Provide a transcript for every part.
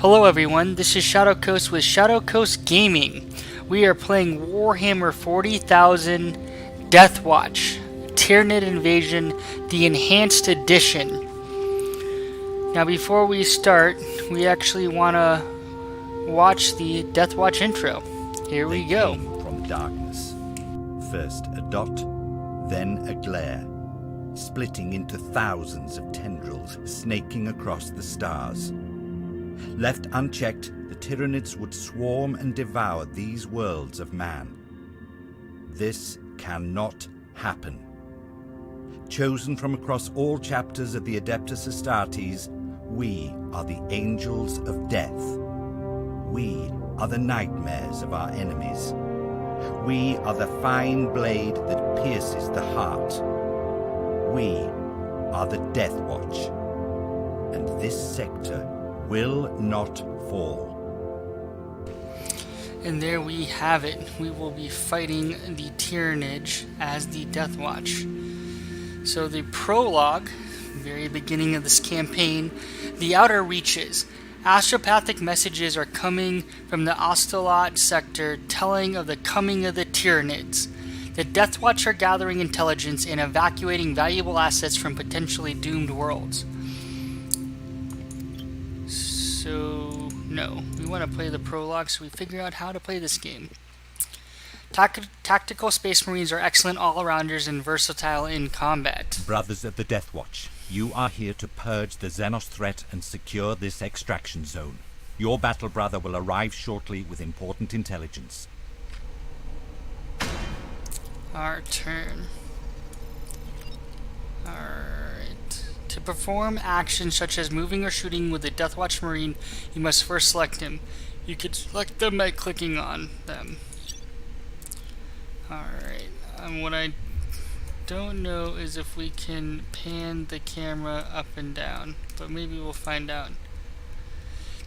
Hello everyone, this is Shadowcoast with Shadowcoast Gaming. We are playing Warhammer 40,000 Deathwatch, Tyranid Invasion, the Enhanced Edition. Now before we start, we actually want to watch the Deathwatch intro. Here we go. Came from darkness. First a dot, then a glare, splitting into thousands of tendrils snaking across the stars. Left unchecked, the Tyranids would swarm and devour these worlds of man. This cannot happen. Chosen from across all chapters of the Adeptus Astartes, we are the angels of death. We are the nightmares of our enemies. We are the fine blade that pierces the heart. We are the Deathwatch. And this sector will not fall. And there we have it. We will be fighting the Tyranid as the Deathwatch. So the prologue, very beginning of this campaign, the outer reaches. Astropathic messages are coming from the Ostalot sector telling of the coming of the Tyranids. The Deathwatch are gathering intelligence and evacuating valuable assets from potentially doomed worlds. So, no. We want to play the prologue so we figure out how to play this game. Tactical Space Marines are excellent all-arounders and versatile in combat. Brothers of the Deathwatch, you are here to purge the Xenos threat and secure this extraction zone. Your battle brother will arrive shortly with important intelligence. Our turn. Alright. To perform actions such as moving or shooting with a Deathwatch Marine, you must first select him. You can select them by clicking on them. Alright. What I don't know is if we can pan the camera up and down, but maybe we'll find out.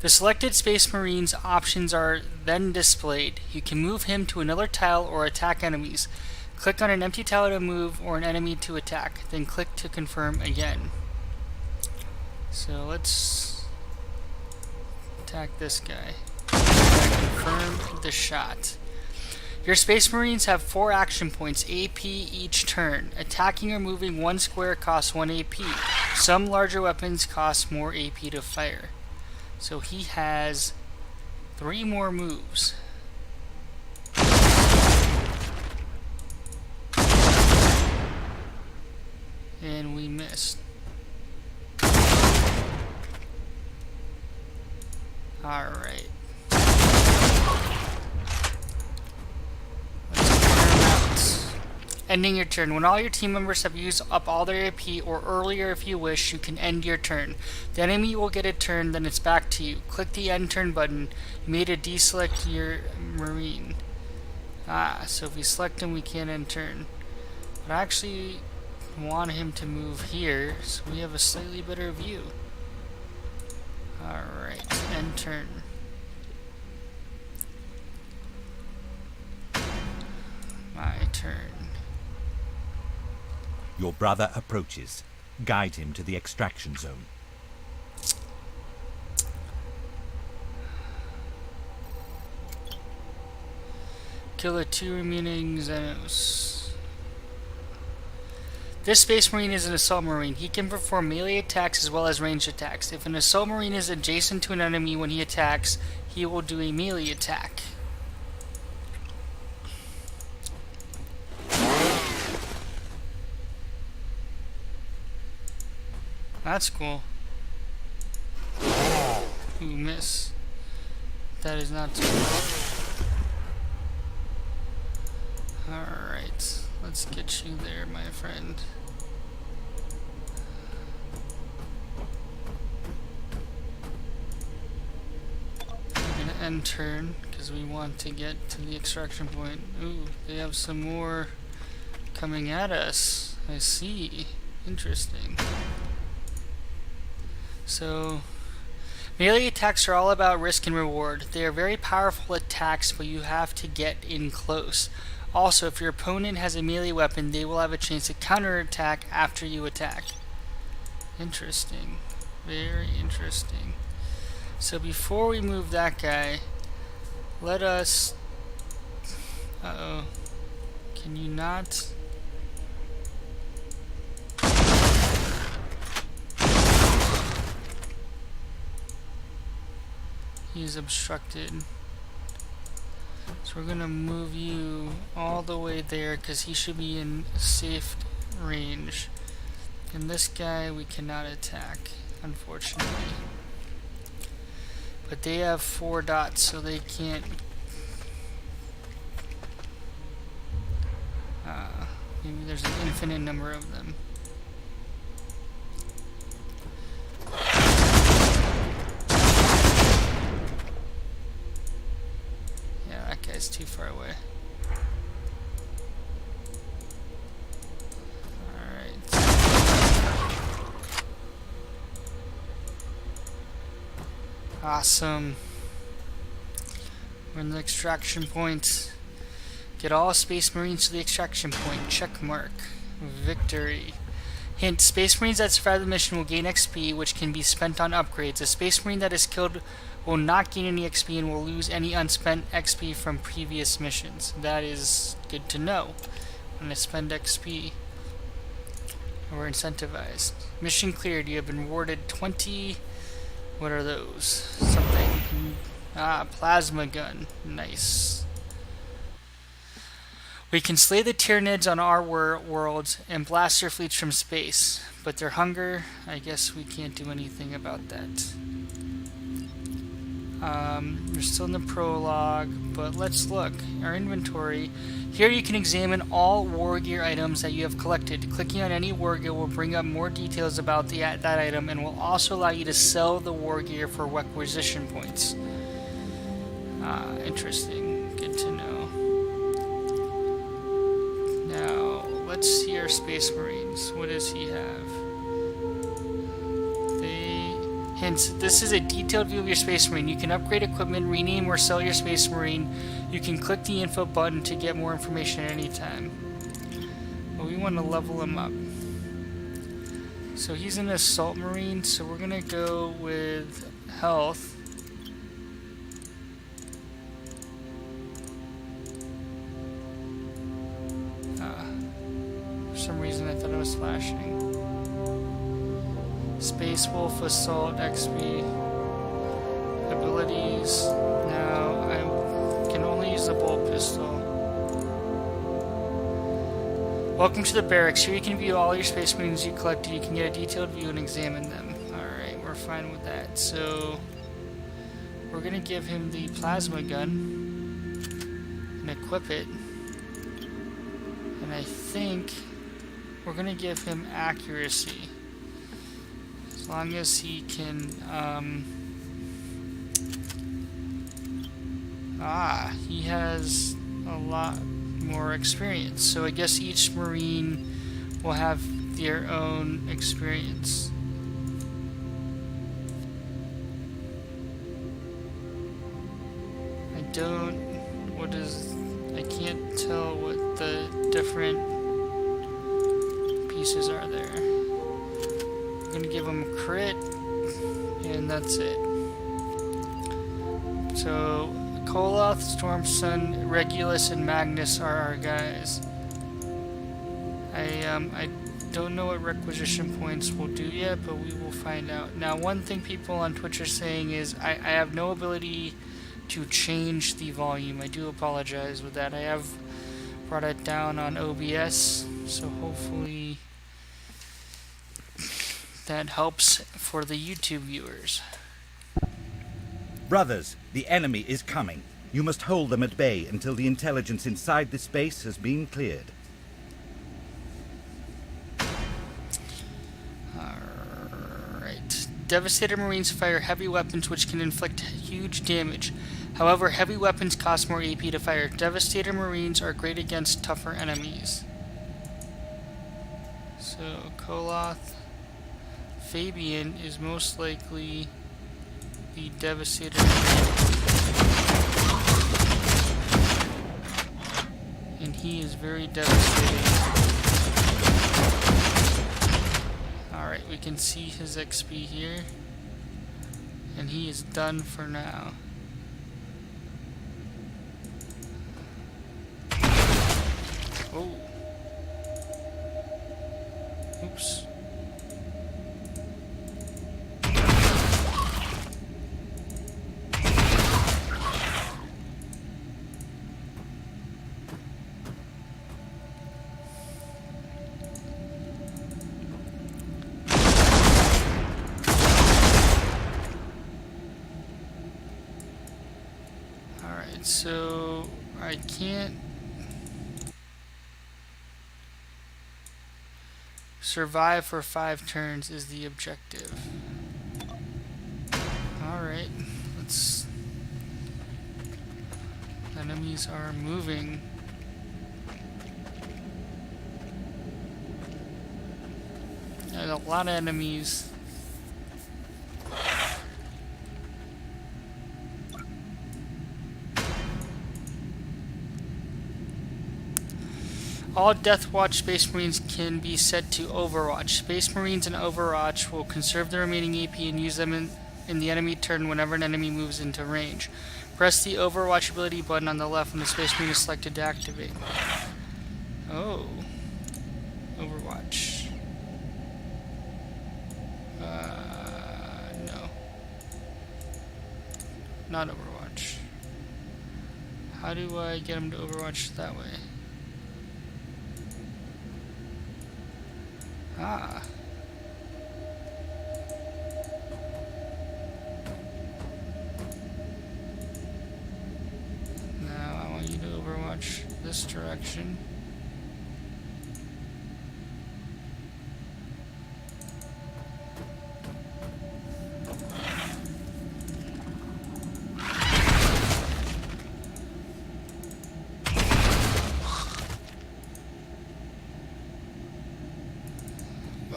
The selected Space Marine's options are then displayed. You can move him to another tile or attack enemies. Click on an empty tile to move or an enemy to attack, then click to confirm again. So let's attack this guy. Confirm the shot. Your Space Marines have 4 action points, AP each turn. Attacking or moving one square costs 1 AP. Some larger weapons cost more AP to fire. So he has 3 more moves. And we missed. Alright. Let's clear him out. Ending your turn. When all your team members have used up all their AP, or earlier if you wish, you can end your turn. The enemy will get a turn, then it's back to you. Click the end turn button. You made a deselect your Marine. So if we select him, we can't end turn. But I actually want him to move here, so we have a slightly better view. Alright, end turn. My turn. Your brother approaches. Guide him to the extraction zone. Kill the 2 remaining Xenos. This Space Marine is an Assault Marine. He can perform melee attacks as well as ranged attacks. If an Assault Marine is adjacent to an enemy when he attacks, he will do a melee attack. That's cool. Ooh, miss. That is not too bad. Alright. Let's get you there, my friend. I'm gonna end turn because we want to get to the extraction point. Ooh, they have some more coming at us. I see. Interesting. So, melee attacks are all about risk and reward. They are very powerful attacks, but you have to get in close. Also, if your opponent has a melee weapon, they will have a chance to counterattack after you attack. Interesting. Very interesting. So before we move that guy, let us... Uh-oh. Can you not... He's obstructed. So we're gonna move you all the way there because he should be in safe range. And this guy we cannot attack, unfortunately. But they have 4 dots, so they can't... maybe there's an infinite number of them. Yeah, that guy's too far away. Awesome. We're in the extraction point. Get all Space Marines to the extraction point. Check mark. Victory. Hint, Space Marines that survive the mission will gain XP, which can be spent on upgrades. A Space Marine that is killed will not gain any XP and will lose any unspent XP from previous missions. That is good to know. When I spend XP, we're incentivized. Mission cleared. You have been awarded 20... What are those? Something. Plasma gun. Nice. We can slay the Tyranids on our worlds and blast their fleets from space. But their hunger, I guess we can't do anything about that. We're still in the prologue, but let's look. Our inventory. Here you can examine all war gear items that you have collected. Clicking on any war gear will bring up more details about that item and will also allow you to sell the war gear for requisition points. Interesting. Good to know. Now, let's see our Space Marines. What does he have? Hence, this is a detailed view of your Space Marine. You can upgrade equipment, rename or sell your Space Marine. You can click the info button to get more information at any time. But we want to level him up. So he's an Assault Marine, so we're going to go with Health. For some reason I thought it was flashing. Space Wolf, Assault, XP, abilities. Now I can only use the bolt pistol. Welcome to the barracks. Here you can view all your Space Marines you collected. You can get a detailed view and examine them. Alright, we're fine with that. So we're going to give him the plasma gun and equip it. And I think we're going to give him accuracy. As long as he can, he has a lot more experience. So I guess each Marine will have their own experience. I can't tell what the different pieces are there. I'm gonna give him a crit, and that's it. So, Koloth, Stormsun, Regulus, and Magnus are our guys. I don't know what requisition points will do yet, but we will find out. Now, one thing people on Twitch are saying is I have no ability to change the volume. I do apologize with that. I have brought it down on OBS, so hopefully that helps for the YouTube viewers. Brothers, the enemy is coming. You must hold them at bay until the intelligence inside this base has been cleared. Alright. Devastator Marines fire heavy weapons which can inflict huge damage. However, heavy weapons cost more AP to fire. Devastator Marines are great against tougher enemies. So, Koloth. Fabian is most likely the Devastator. And he is very devastating. Alright, we can see his XP here. And he is done for now. Oh. Oops. Alright, so I can't survive for 5 turns is the objective. Alright, let's... Enemies are moving. There's a lot of enemies. All Deathwatch Space Marines can be set to Overwatch. Space Marines in Overwatch will conserve the remaining AP and use them in the enemy turn whenever an enemy moves into range. Press the Overwatch ability button on the left when the Space Marine is selected to activate. Oh. Overwatch. No. Not Overwatch. How do I get him to Overwatch that way? Ah. Now I want you to Overwatch this direction.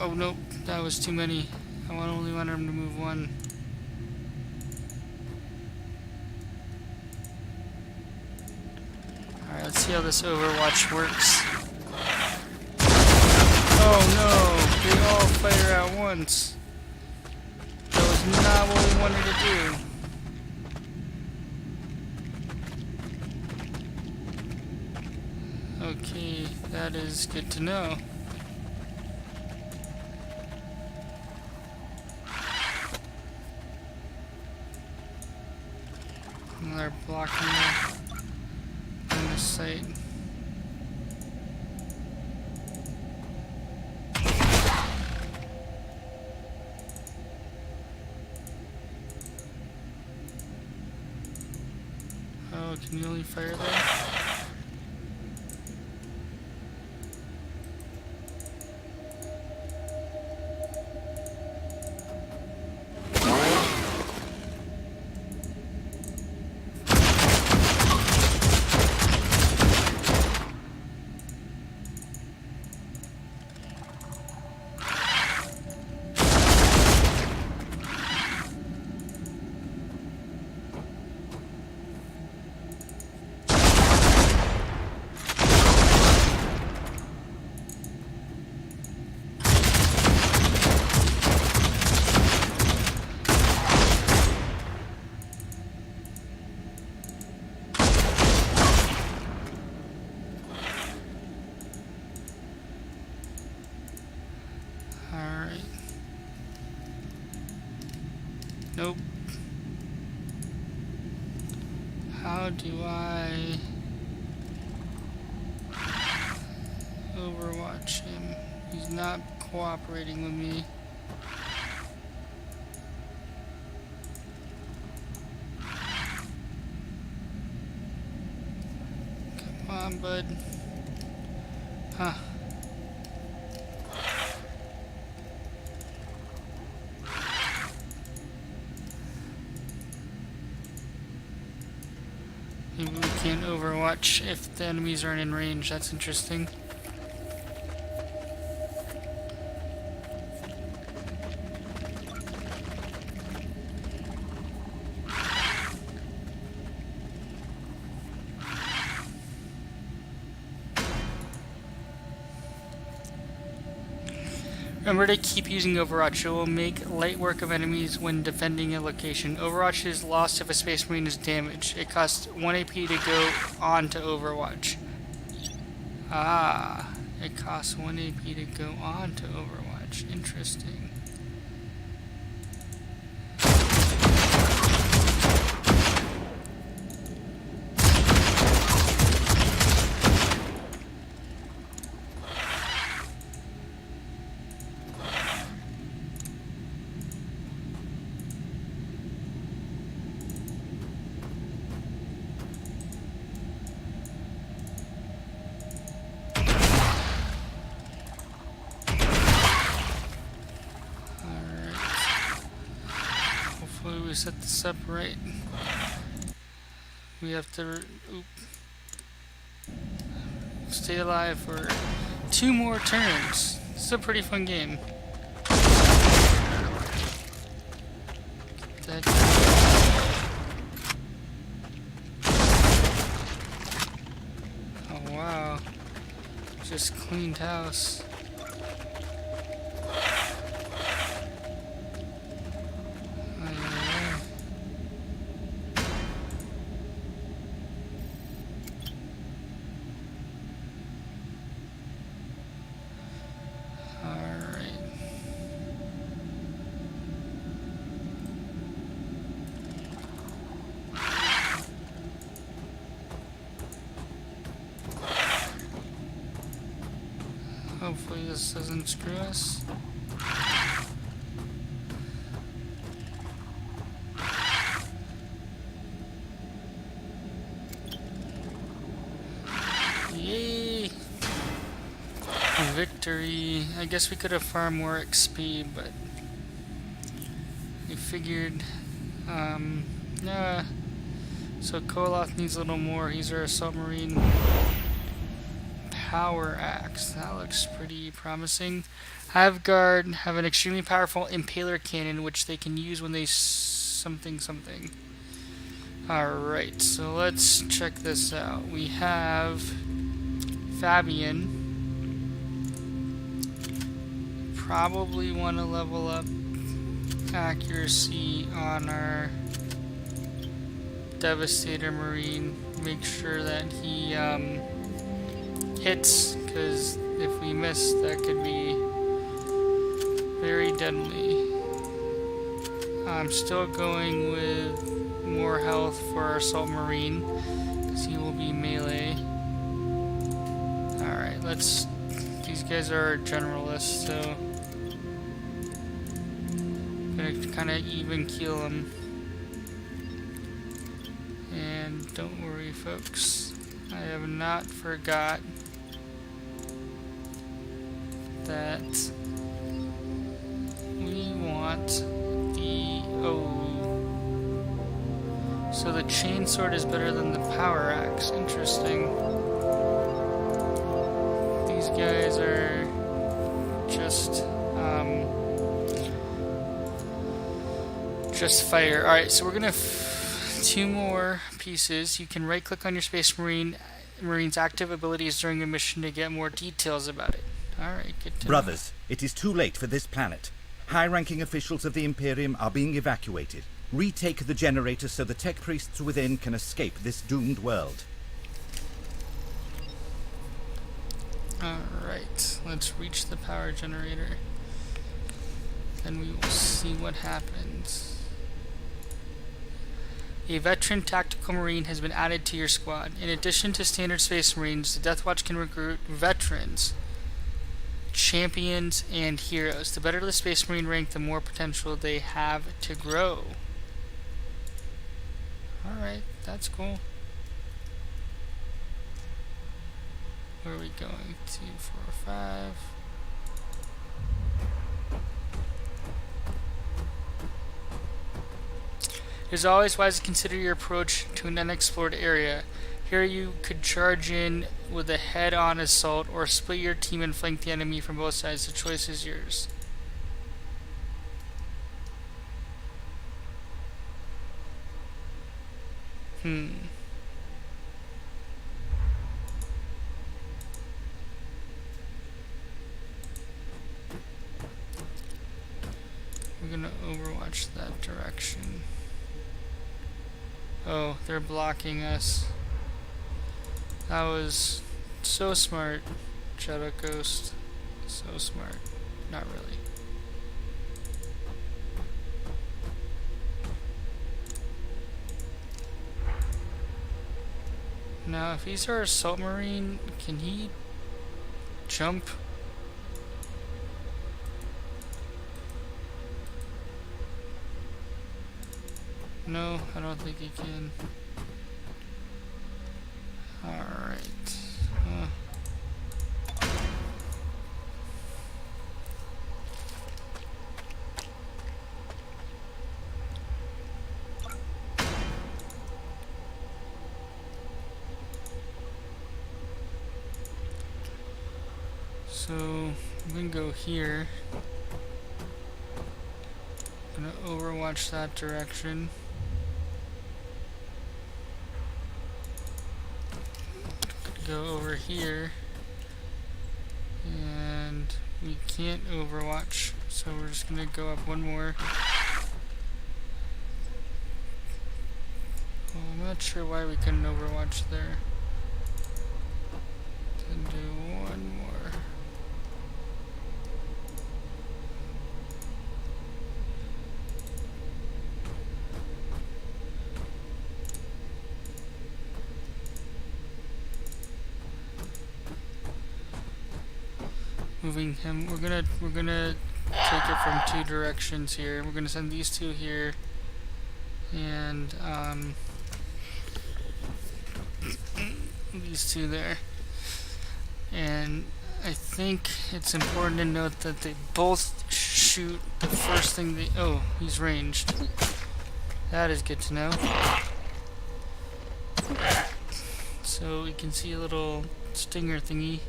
Oh nope, that was too many. I only want him to move one. Alright, let's see how this Overwatch works. Oh no, they all fire at once. That was not what we wanted to do. Okay, that is good to know. They're blocking the sight. Oh, can you only fire there? Nope. How do I Overwatch him? He's not cooperating with me. Come on, bud. Huh. Maybe we can't Overwatch if the enemies aren't in range. That's interesting. Remember to keep using Overwatch. It will make light work of enemies when defending a location. Overwatch is lost if a Space Marine is damaged. It costs 1 AP to go on to Overwatch. Ah, it costs 1 AP to go on to Overwatch. Interesting. We set this up right. We have to stay alive for 2 more turns. This is a pretty fun game. Oh wow. Just cleaned house. Hopefully this doesn't screw us. Yay! Victory. I guess we could have farmed more XP, but we figured, nah. So Koloth needs a little more. He's our submarine. Power axe. That looks pretty promising. Hive Guard have an extremely powerful impaler cannon which they can use when they something. Alright, so let's check this out. We have Fabian. Probably want to level up accuracy on our Devastator Marine. Make sure that he hits, because if we miss, that could be very deadly. I'm still going with more health for our Assault Marine, because he will be melee. Alright, these guys are generalists, so I'm gonna kind of even keel them. And don't worry, folks, I have not forgot that we want the so the chainsword is better than the power axe. Interesting. These guys are just fire. Alright, so we're gonna 2 more pieces. You can right click on your Space Marine's active abilities during a mission to get more details about it. Alright, good to know. Brothers, it is too late for this planet. High-ranking officials of the Imperium are being evacuated. Retake the generator so the tech priests within can escape this doomed world. Alright, let's reach the power generator. Then we will see what happens. A veteran tactical marine has been added to your squad. In addition to standard Space Marines, the Deathwatch can recruit veterans, champions, and heroes. The better the Space Marine rank, the more potential they have to grow. Alright, that's cool. Where are we going? 2, 4, 5. It is always wise to consider your approach to an unexplored area. Here you could charge in with a head-on assault or split your team and flank the enemy from both sides. The choice is yours. direction. Oh, they're blocking us. That was so smart, Shadowcoast. So smart. Not really. Now, if he's our assault marine, can he jump? No, I don't think he can. Alright. So, I'm gonna go here. I'm gonna overwatch that direction. Go over here. And we can't overwatch, so we're just gonna go up one more. Well, I'm not sure why we couldn't overwatch there. Then do one more. Moving him, we're gonna take it from two directions here. We're gonna send these two here, and these two there. And I think it's important to note that they both shoot the first thing they. Oh, he's ranged. That is good to know. So we can see a little stinger thingy.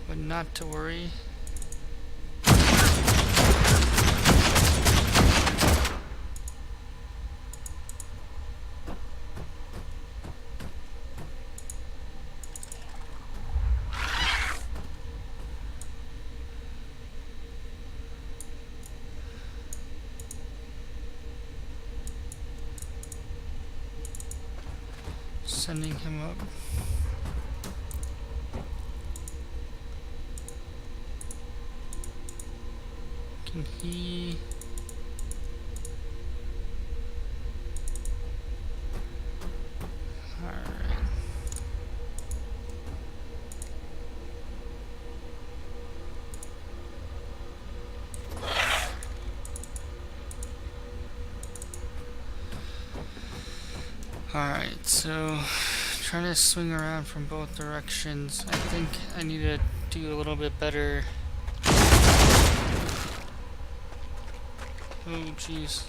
But not to worry. Sending him up. Can he... Alright. Alright, so trying to swing around from both directions. I think I need to do a little bit better. Oh, jeez.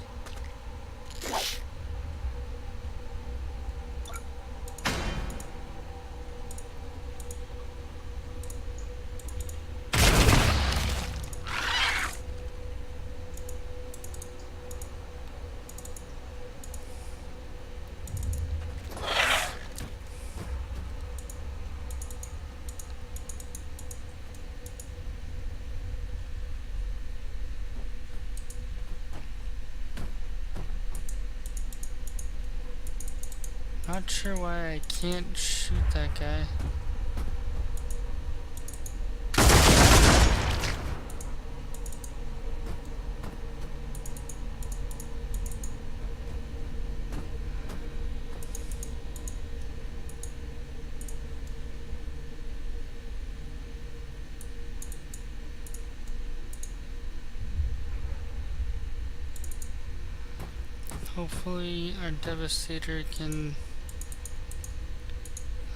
Not sure why I can't shoot that guy. Hopefully our Devastator can...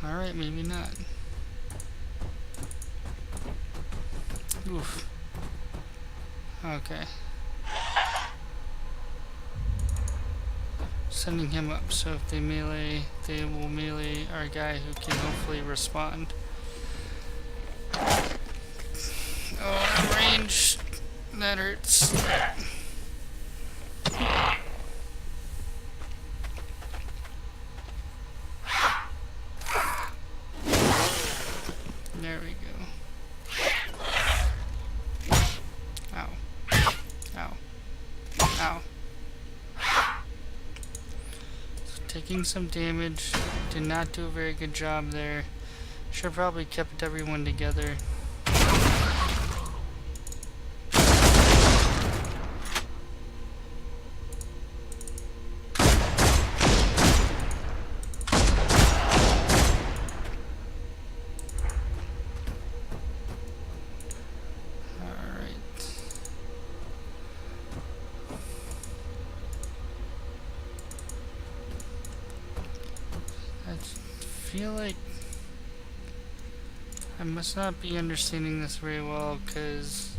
Alright, maybe not. Oof. Okay. Sending him up, so if they melee, they will melee our guy who can hopefully respond. Oh, I'm ranged. That hurts. There we go. Ow. Ow. Ow. taking some damage. Did not do a very good job there. Should have probably kept everyone together. I feel like I must not be understanding this very well, because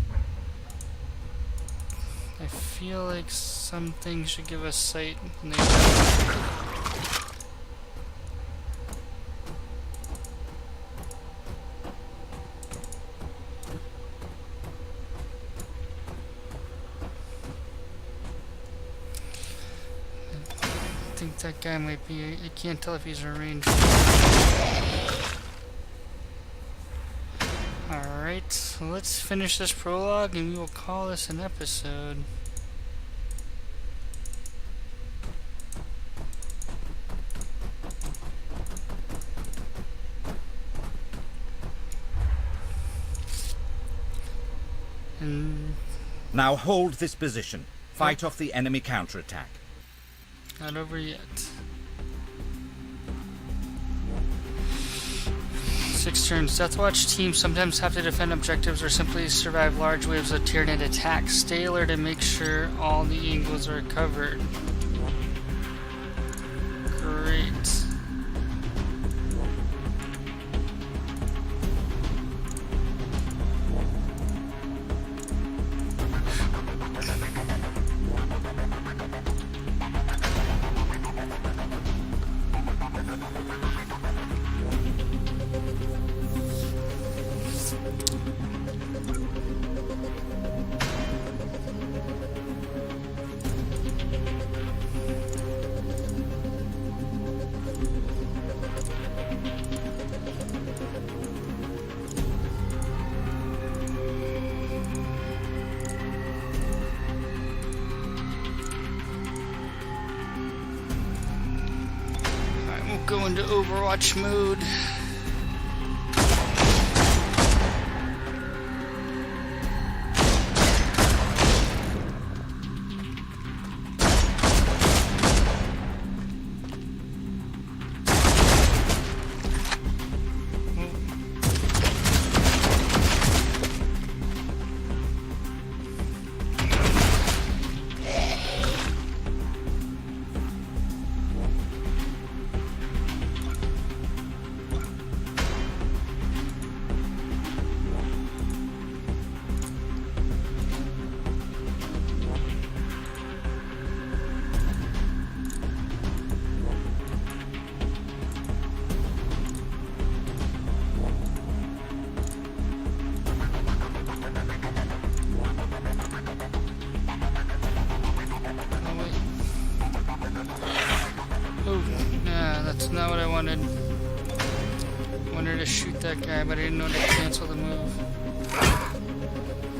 I feel like some things should give us sight and they don't. I think that guy might be, I can't tell if he's a ranger. Alright, so let's finish this prologue and we will call this an episode. And Now hold this position. Fight off the enemy counterattack. not over yet. 6 turns. Deathwatch teams sometimes have to defend objectives or simply survive large waves of Tyranid attacks. Stay alert and make sure all the angles are covered. Great. Go into Overwatch mode. That's not what I wanted. I wanted to shoot that guy, but I didn't know to cancel the move.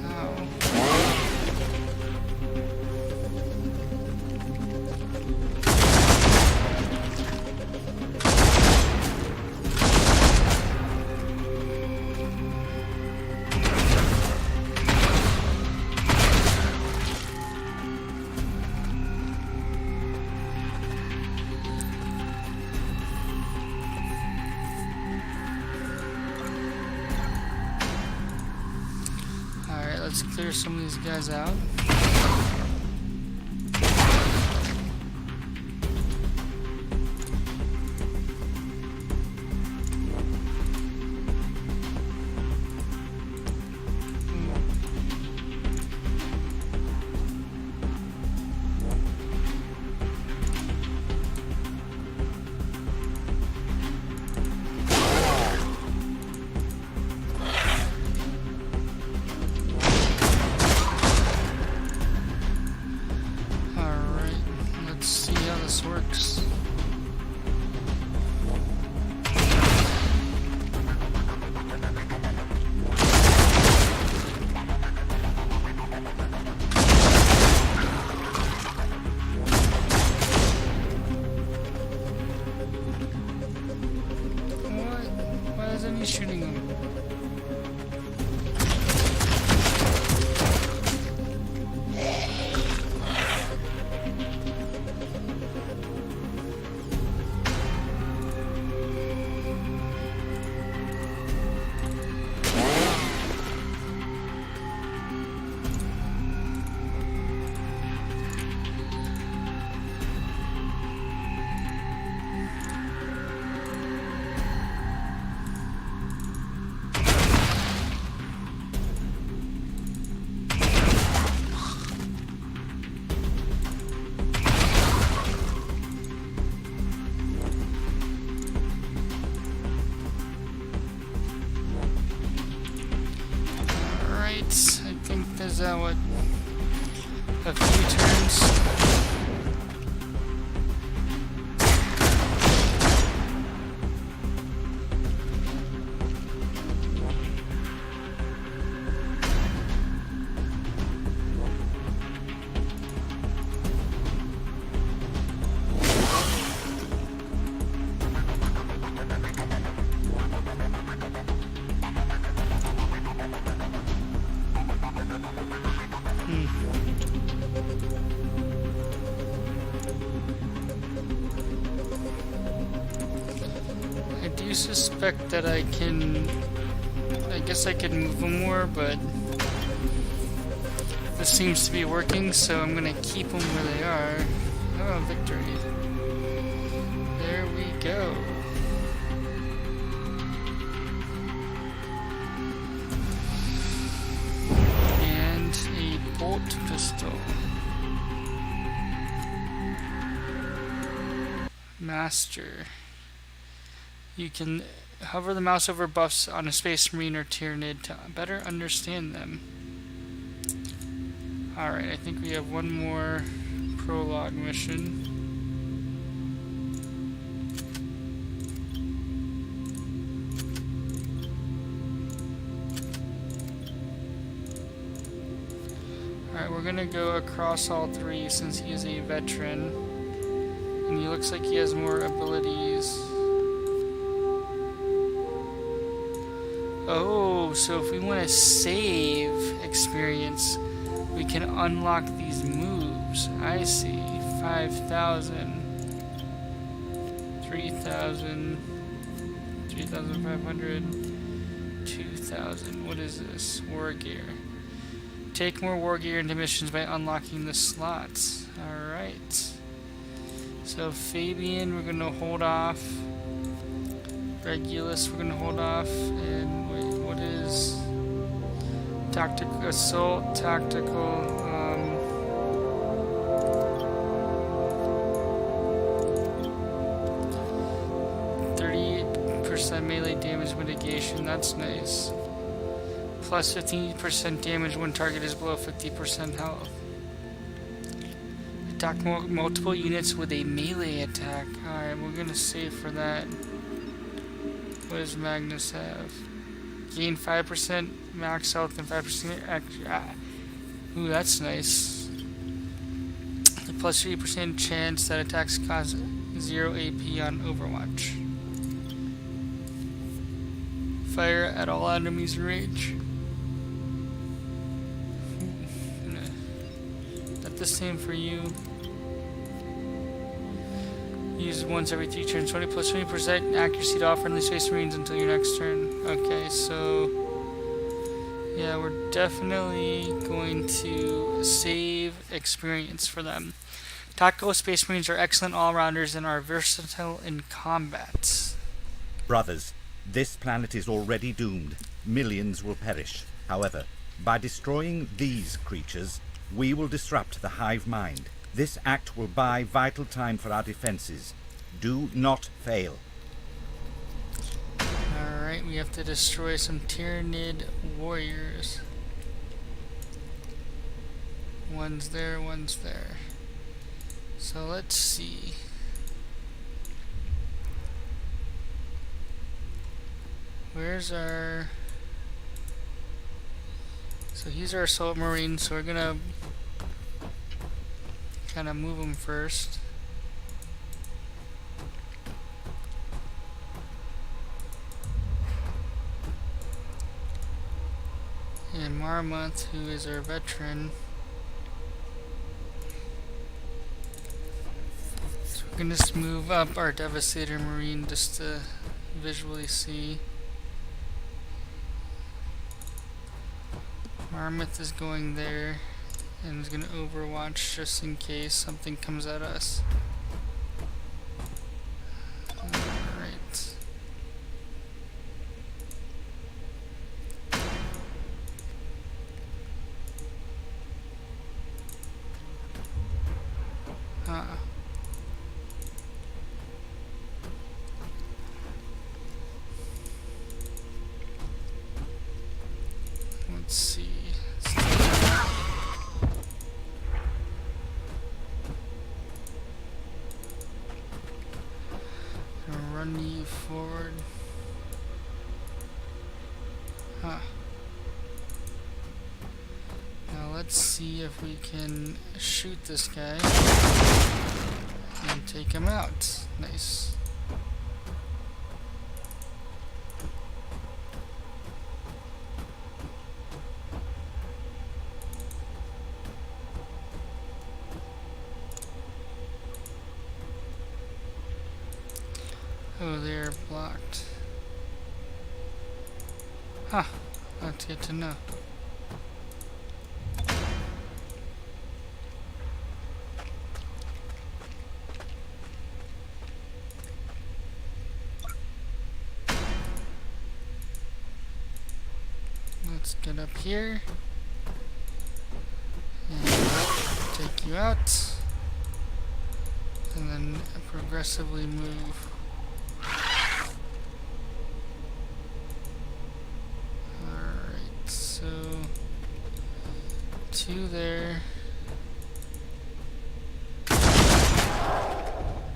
Ow. Let's clear some of these guys out. Works. are you shooting them? Is that what? A few turns? I suspect that I guess I could move them more, but this seems to be working, so I'm gonna keep them where they are. Oh, victory. There we go. And a bolt pistol. Master. You can hover the mouse over buffs on a Space Marine or Tyranid to better understand them. Alright, I think we have one more prologue mission. Alright, we're gonna go across all three since he is a veteran. And he looks like he has more abilities. Oh, so if we want to save experience, we can unlock these moves. I see. 5,000, 3,000, 3,500, 2,000. What is this? War gear. Take more war gear into missions by unlocking the slots. Alright. So Fabian, we're going to hold off. Regulus, we're going to hold off. And wait, what is tactical assault, tactical, 38% melee damage mitigation, that's nice. Plus 15% damage when target is below 50% health. Attack multiple units with a melee attack. Alright, we're gonna save for that. What does Magnus have? Gain 5% max health and 5% ooh, that's nice. The plus 3% chance that attacks cause 0 AP on Overwatch. Fire at all enemies in range. Is that the same for you? Use once every 3 turns. 20 plus 20% accuracy to all friendly Space Marines until your next turn. Okay, so yeah, we're definitely going to save experience for them. Tactical Space Marines are excellent all-rounders and are versatile in combat. Brothers, this planet is already doomed. Millions will perish. However, by destroying these creatures, we will disrupt the hive mind. This act will buy vital time for our defenses. Do not fail. Alright, we have to destroy some Tyranid warriors. One's there, one's there. So let's see. Where's our... So he's our assault marine, so we're gonna kind of move him first. Marmonth, who is our veteran. So we're gonna just move up our Devastator Marine just to visually see. Marmonth is going there and is gonna overwatch just in case something comes at us. Alright. Let's see. Gonna run you forward. Now let's see if we can shoot this guy and take him out. Nice. Oh, they're blocked. Huh. That's good to know. Let's get up here and take you out, and then progressively move. Alright, so 2 there.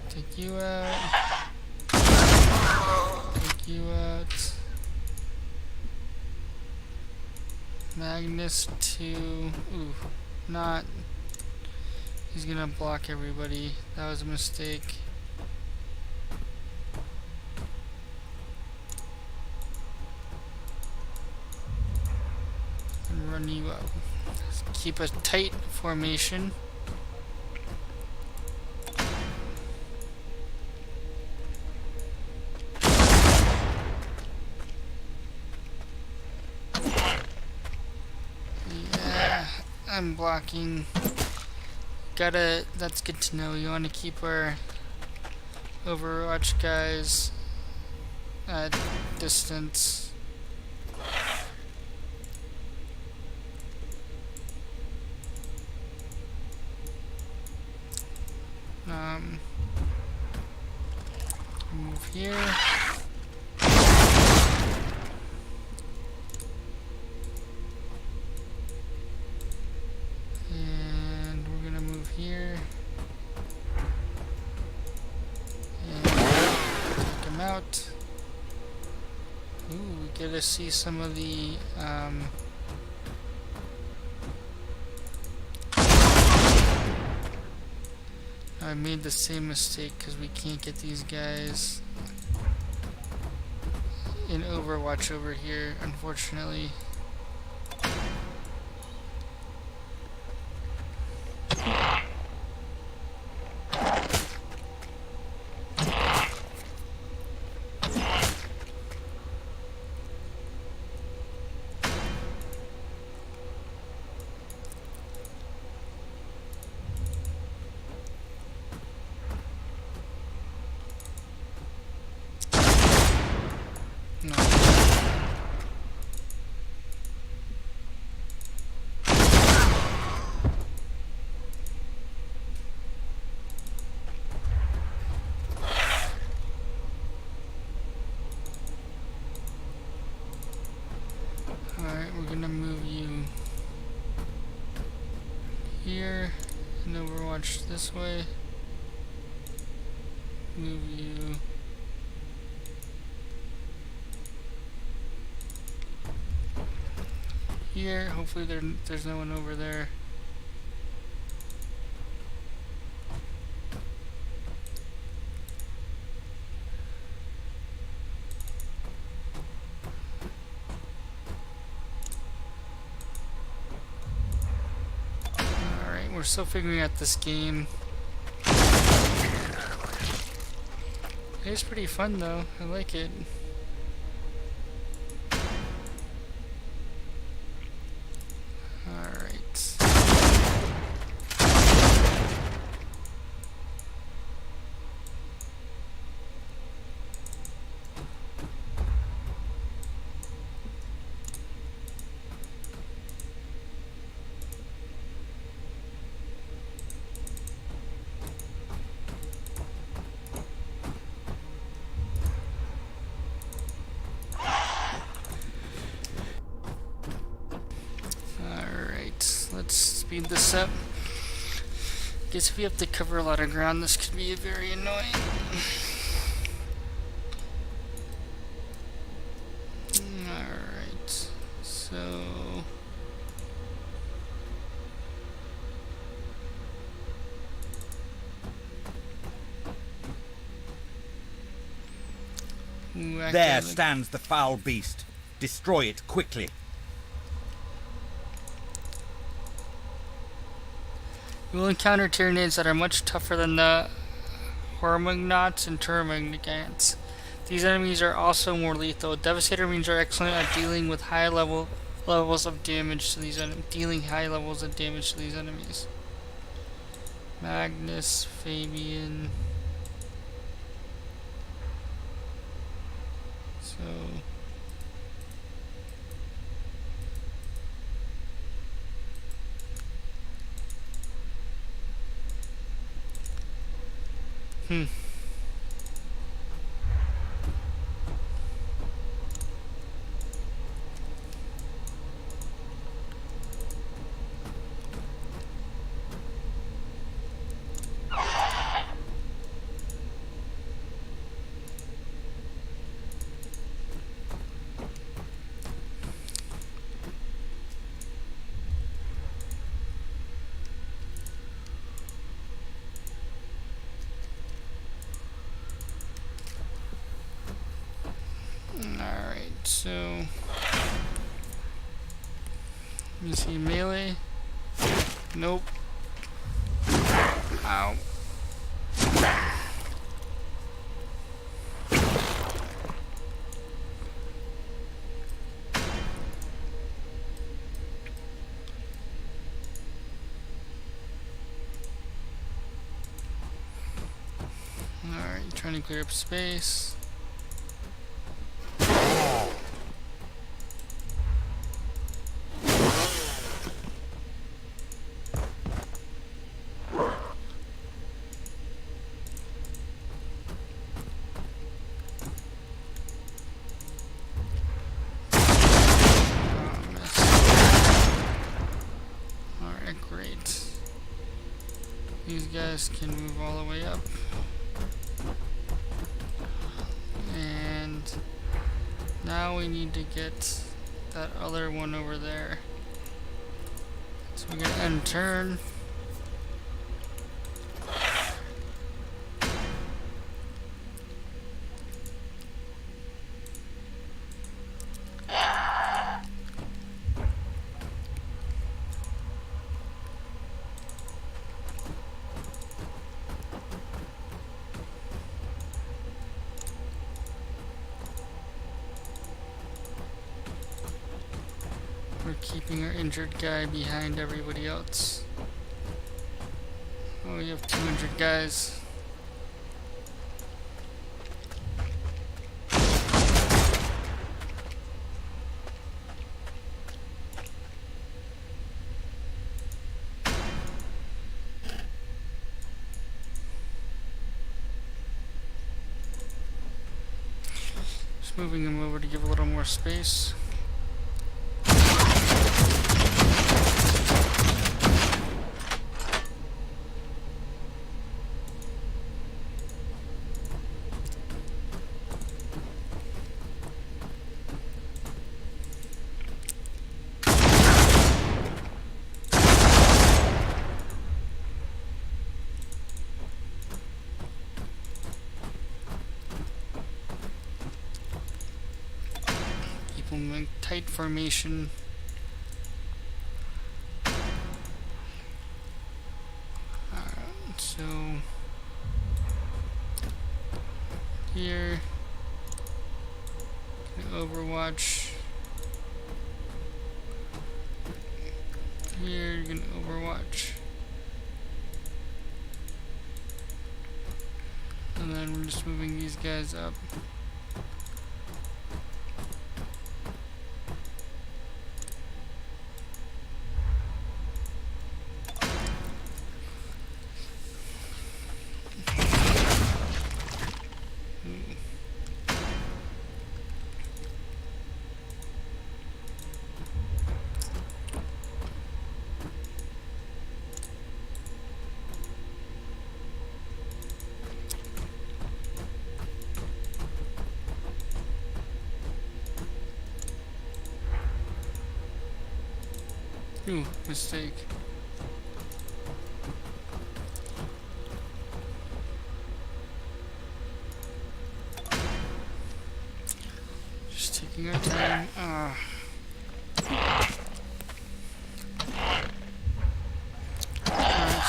Take you out. Take you out. Magnus 2. Ooh, not. He's gonna block everybody. That was a mistake. And run you up. Keep a tight formation. I'm blocking. That's good to know. You want to keep our Overwatch guys at distance. Move here. Here and take him out. Ooh, we get to see some of the I made the same mistake because we can't get these guys in Overwatch over here, unfortunately. Alright, we're gonna move you here and Overwatch this way. Move you here. Hopefully there's no one over there. we're still figuring out this game. It's pretty fun though. I like it. Alright. Let's speed this up. Guess if we have to cover a lot of ground, this could be very annoying. Alright, so... Ooh, There stands the foul beast. Destroy it quickly. You will encounter Tyranids that are much tougher than the Hormignots and Termagants. These enemies are also more lethal. Devastator marines are excellent at dealing with high levels of damage to these enemies. Magnus, Fabian. So So, let me see, melee. Nope. Ow. Alright, trying to clear up space. These guys can move all the way up. And now we need to get that other one over there. So we're gonna end turn. We're keeping our injured guy behind everybody else. Oh, we have 200 guys. Just moving him over to give a little more space. Tight formation. here. Overwatch. Here, you can Overwatch. And then we're just moving these guys up. Ooh, mistake. Just taking our time. Alright,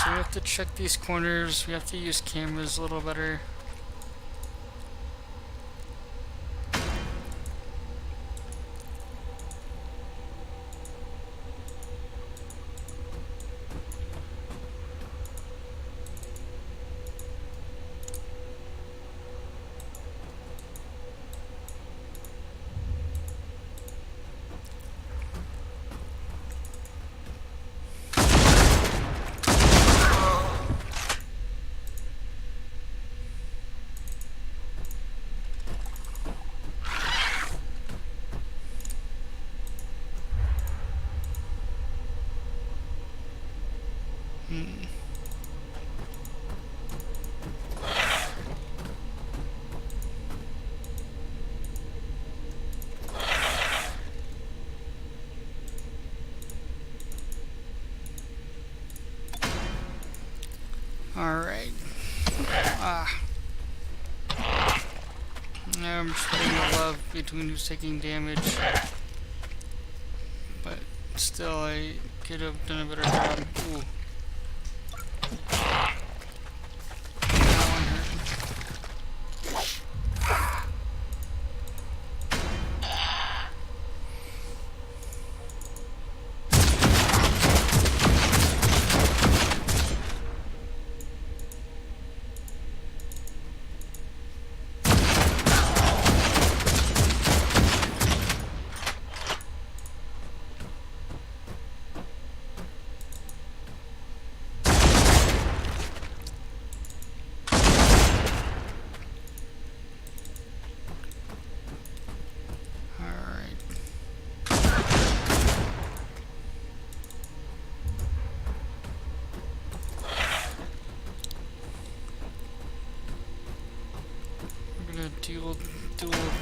so we have to check these corners. We have to use cameras a little better. Alright. Now I'm splitting the love between who's taking damage. But still, I could have done a better job. Ooh. That one hurt. Dual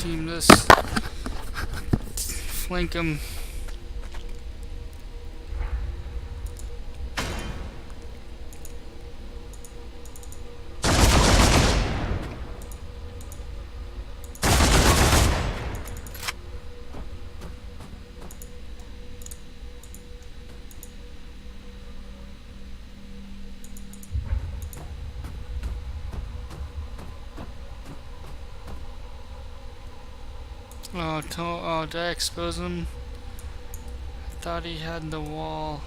team this. Flank him. Oh, did I expose him? I thought he had the wall.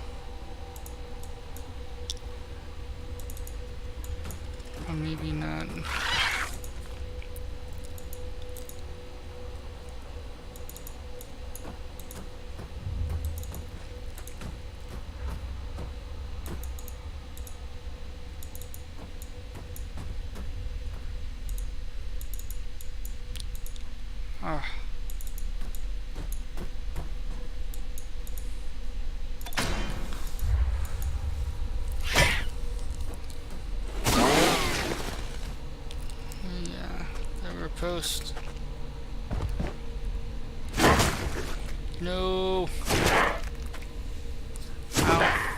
Or maybe not. Ah. Post. No. Ow.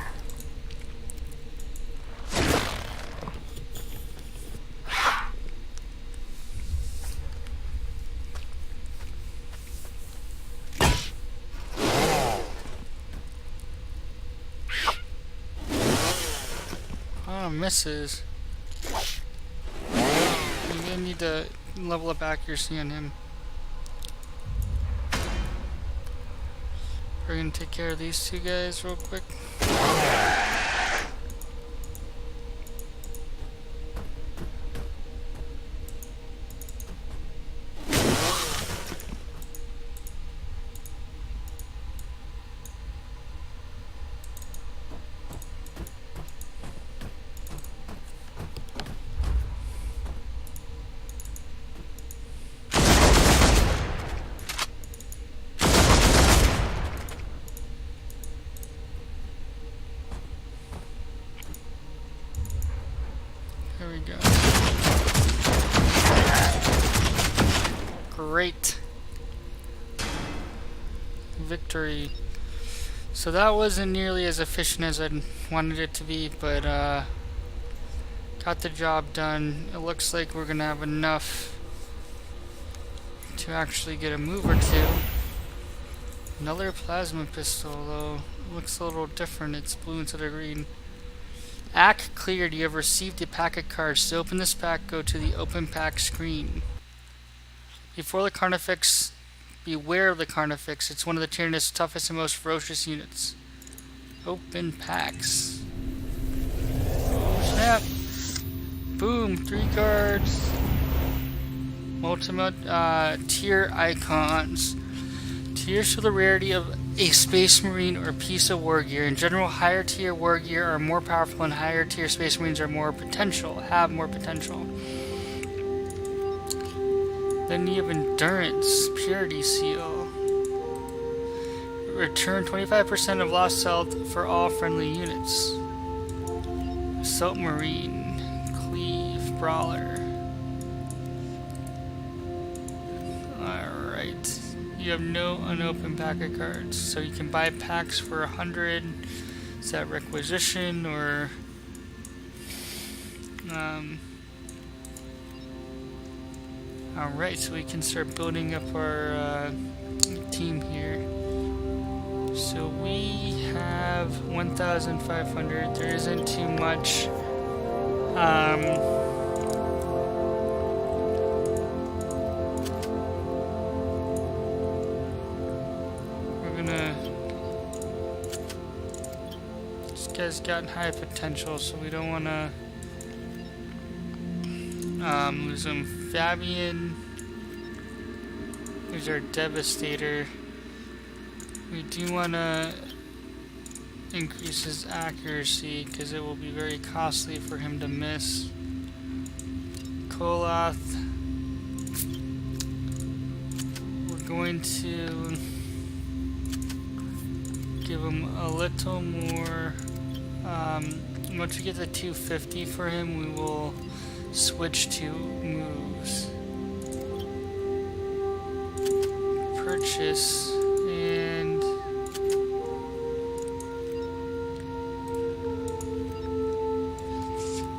Oh, misses. Maybe I need to level up accuracy on him. We're gonna take care of these two guys real quick. There we go. Great. Victory. So that wasn't nearly as efficient as I wanted it to be, but got the job done. It looks like we're gonna have enough to actually get a move or two. Another plasma pistol, though. It looks a little different. It's blue instead of green. Act cleared. You have received a pack of cards. To open this pack, go to the open pack screen. Before the Carnifex, beware of the Carnifex. It's one of the Tyranid's toughest and most ferocious units. Open packs. Oh snap! Boom! 3 cards. Ultimate tier icons. Tiers show the rarity of a Space Marine or piece of war gear. In general, higher tier war gear are more powerful and higher tier Space Marines are more potential, have more potential. Then you have Endurance, Purity Seal. Return 25% of lost health for all friendly units. Assault Marine, Cleave, Brawler. Alright. You have no unopened pack of cards, so you can buy packs for 100. Is that requisition or alright, so we can start building up our team here. So we have 1,500. There isn't too much. This guy's got high potential, so we don't want to lose him. Fabian, who's our Devastator. We do want to increase his accuracy because it will be very costly for him to miss. Koloth, we're going to give him a little more. Once we get the 250 for him, we will switch to moves. Purchase and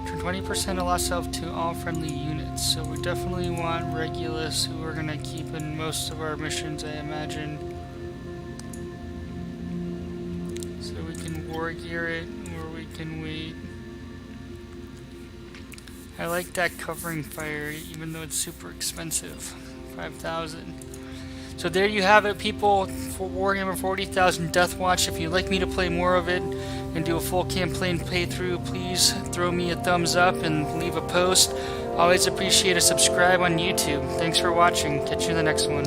turn 20% of lost health to all friendly units. So we definitely want Regulus, who we're gonna keep in most of our missions, I imagine. So we can war gear it, or we can wait. I like that covering fire, even though it's super expensive. 5,000. So there you have it, people, for Warhammer 40,000 Deathwatch. If you'd like me to play more of it and do a full campaign playthrough, please throw me a thumbs up and leave a post. Always appreciate a subscribe on YouTube. Thanks for watching. Catch you in the next one.